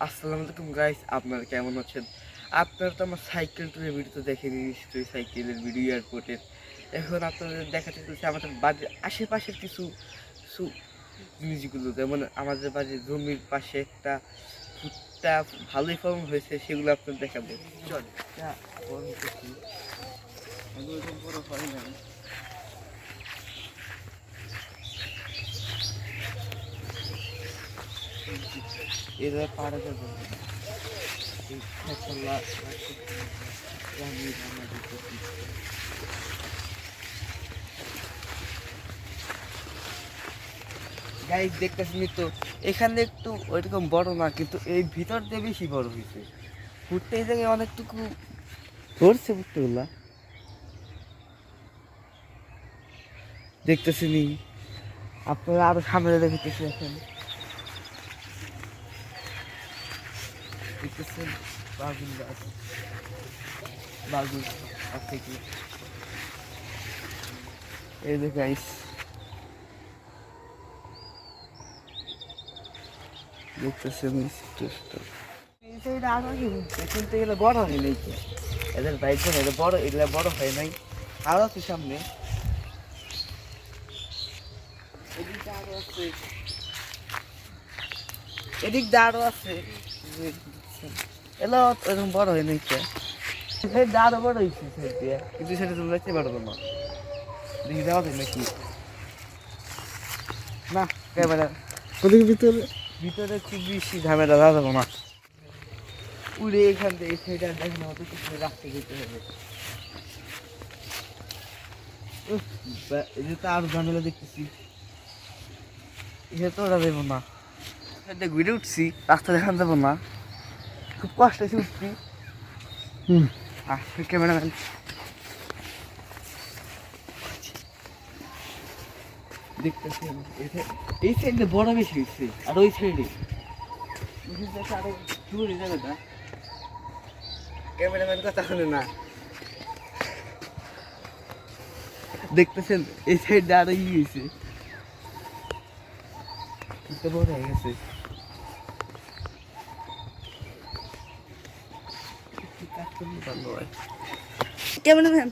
আসসালামু আলাইকুম গাইস, আপনারা কেমন আছেন? আপনারা তো আমার সাইকেল ট্যুরের ভিডিও তো দেখেনি নিশ্চয়ই, সাইকেলের ভিডিও এয়ারপোর্টের। এখন আপনাদের দেখাতে চলছে আমাদের বাড়ির আশেপাশের কিছু কিছু জিনিসগুলো, যেমন আমাদের বাড়ির জমির পাশে একটা ভুট্টা ভালোই ফলন হয়েছে, সেগুলো আপনাদের দেখাবো। চল বড় হয় না, এরা পাড়া যাবে গাইস, দেখতেছেন তো এখানে একটু ওইরকম বড় না, কিন্তু এই ভিতর দিয়ে বেশি বড় হয়েছে ভুট্টা। এই জায়গায় অনেকটুকু ধরছে ভুট্টাগুলা, দেখতেছেন। আপনারা আরো সামনে দেখতেছি, এখন দেখতেছেন বাগুন গাছ, বাগুন আছে কি এই যে গাইস, দেখতেছেন কিন্তু এগুলো বড় হয় নাই, এদের বাইক এদের বড়, এগুলো বড় হয় নাই। আরো আছে সামনে, এদিকটা আরো আছে, এদিকটা আরো আছে, এগুলো এরকম বড় হয় নাই, আরো বড় হয়েছে কিন্তু সেটা তুমি দেখতে পারবো না। দেখি যাওয়া যায় নাকি না, ক্যামেরা ওদিকে ভিতরে ভিতরে খুব বেশি ঝামেলা যাওয়া যাবো না। উড়ে এখান থেকে এই সাইডে দেখেন হয়তো কিছু রাখতে যেতে হবে। এই যে তো আরো ঝামেলা দেখতেছি, এটা তো ওরা দেবো না, ঘুরে উঠছি, রাস্তা দেখান যাবো না, খুব কষ্ট হয়েছে উঠছি। ক্যামেরাম্যান দেখতেছি এই সাইডে বড় বেশি হয়েছে, আর ওই সাইডে আরো দূরে যাবে না, ক্যামেরাম্যান কথা শুনে না। দেখতেছেন এই সাইডে আরো হয়েছে, বড় হয়ে গেছে। ক্যামেরাম্যান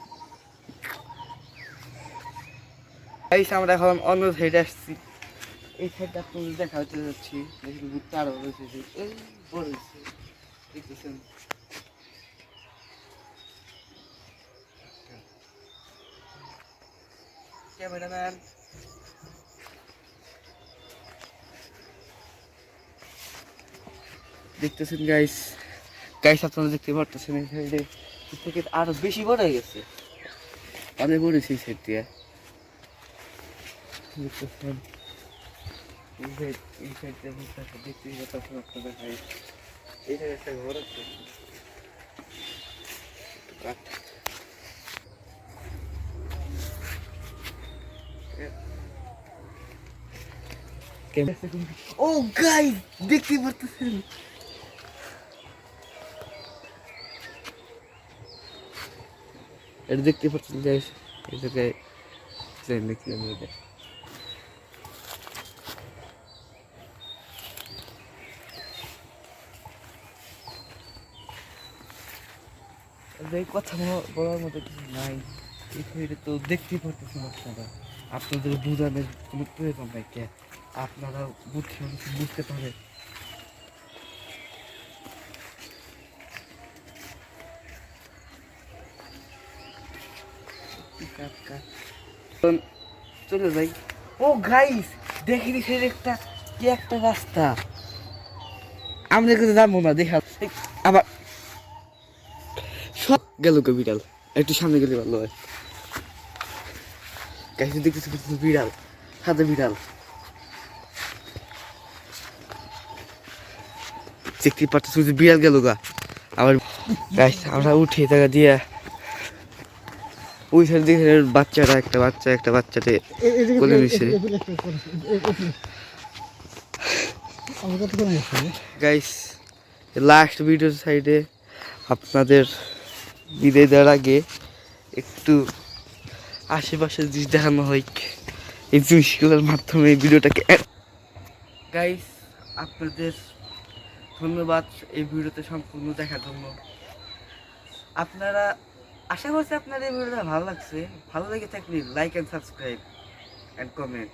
আমরা এখন অন্য সাইডে আসছি, এই সাইডটা আপনাদের দেখা হতে যাচ্ছি, ঘুরতে আরো হয়েছে, এই বড় হয়েছে, দেখতেছেন। ক্যামেরাম্যান দেখতেছেন গাইস, গাইস আপনারা দেখতে পারতেছেন এই সাইডে থেকে আরো বেশি বড় হয়ে গেছে, অনেক বড় হয়েছে এই সাইড দিয়ে, দেখতেছেন। এই সাইড দিয়ে দেখতে পাচ্ছেন আপনাদের গাইস, এই সাইডে একটা ঘর আছে, ও গাইস দেখতে পারতেছেন, এটা দেখতে পাচ্ছেন গাইস, এই জায়গায় ট্রেন দেখতে আমি এটা কথা বলার মতো কিছু নাই। এটা তো দেখতেই পারতেছেন আপনারা, আপনাদের বোঝানোর কোনো প্রয়োজন নাই, কে আপনারা বুঝতে পারেন। চলে যাই। ও গাইস দেখিনি সে একটা কি একটা রাস্তা, আমরা কিন্তু যাবো না, দেখা আবার সব গেল বিড়াল, একটু সামনে গেলে ভালো হয়। গাইস দেখতেছি বিড়াল, সাদা বিড়াল, দেখতে পারতেছি বিড়াল গেল গা। আবার গাইস আমরা উঠে জায়গা দিয়ে ওই সাইড দিয়ে বাচ্চাটা একটা বাচ্চাতে কোলে নিছে। গাইস লাস্ট ভিডিওর সাইডে আপনাদের বিদায় দেওয়ার আগে একটু আশেপাশের জিনিস দেখানো হয়, এই জিনিসগুলোর মাধ্যমে এই ভিডিওটাকে। গাইস আপনাদের ধন্যবাদ এই ভিডিওতে সম্পূর্ণ দেখার জন্য। আপনারা, আশা করছি আপনার এই ভিডিওটা ভালো লাগছে। ভালো লেগে থাকলে like and subscribe and comment.